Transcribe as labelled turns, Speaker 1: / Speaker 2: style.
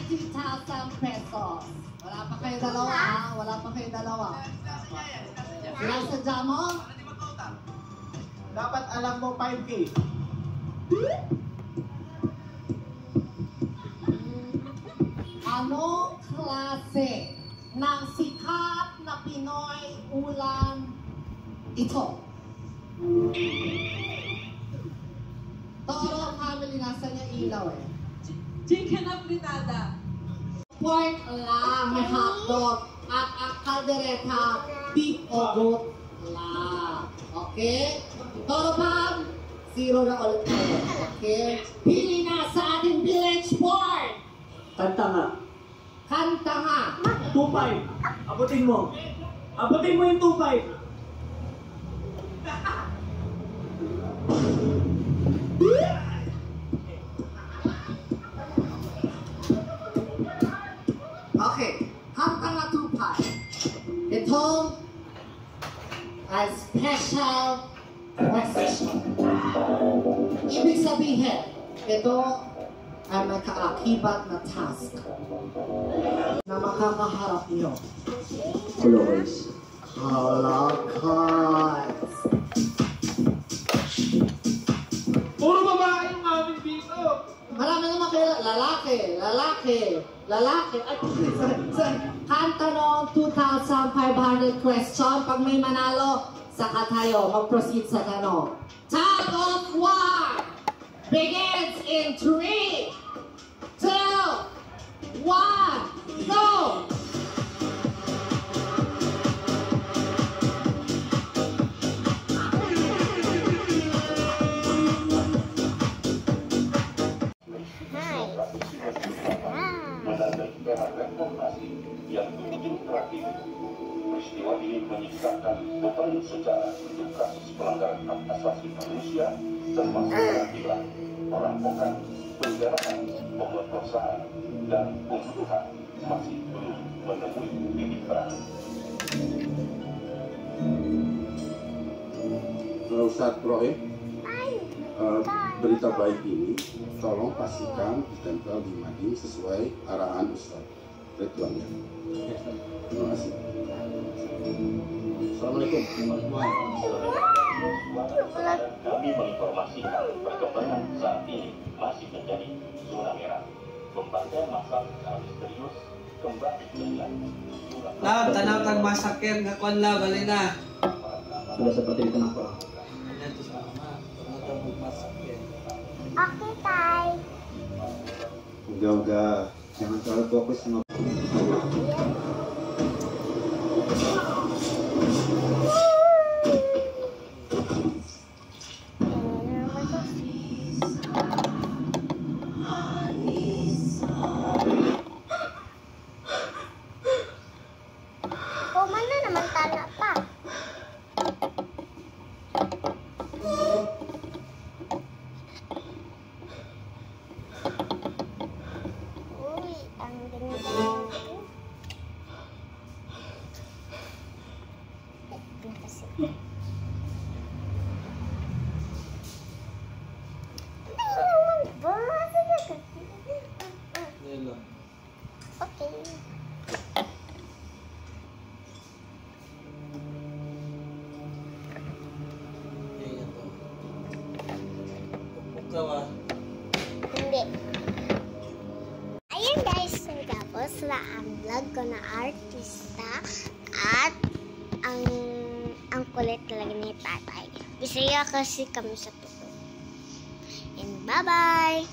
Speaker 1: 2,000 pesos. Wala pa kayo dalawa, ha? Wala pa kayo dalawa. Ilang sadya mo?
Speaker 2: Dapat alam mo 5K.
Speaker 1: Anong klase ng sikat na Pinoy ulam ito? Toro family, nasa niya ilaw eh.
Speaker 3: Chicken apritada.
Speaker 1: Pork lang, may hotdog. At ang kaldereta, beef o goat lang. Okay? Toro Pam, 0 na ulit kayo. Okay? Pili na sa ating village board.
Speaker 2: Kanta nga.
Speaker 1: Kanta nga.
Speaker 2: 2-5. Abutin mo. Abutin mo yung 2-5.
Speaker 1: Okay. Kanta nga 2-5. Ito ay special question. Ibig sabihin, ito ay may kaakibat na task na makakaharap niyo.
Speaker 2: Colors.
Speaker 1: Colors.
Speaker 2: Puro babae yung amin dito.
Speaker 1: Marami naman kayo, lalaki. Ay, sorry. Kanta nung 2,500 question. Pag may manalo, saka tayo mag-proceed sa tanong. Tag of war begins in 3, 2, 1, go!
Speaker 4: Yang belum terakhir. Peristiwa ini menyisakan kembali sejarah untuk kasus pelanggaran hak asasi manusia termasuk peradilan, perampokan, penjarahan, pemerkosaan, dan pembunuhan masih belum menemui titik terang.
Speaker 5: Ustadz Rohim, berita baik ini tolong pastikan ditempel di mading sesuai arahan Ustadz Ridwan. Terima kasih. Assalamualaikum.
Speaker 4: Kami menginformasikan perkembangan saat ini masih menjadi zona merah. Pembantaian massal secara misterius kembali terlihat.
Speaker 3: Tanaw tag masaker nga kon la bali na.
Speaker 2: Sudah seperti itu kenapa?
Speaker 3: Ano to sa ama? Tanaw tag masaker.
Speaker 6: Oke, Tay.
Speaker 5: Udah. Jangan terlalu fokus sama.
Speaker 6: Mana naman tanah pa? Uy, ang ganda. Okay. Hindi. Ayun guys, tapos na ang vlog ko na artista at ang kulit talaga ni tatay. Bisaya kasi kami sa totoo. And bye-bye!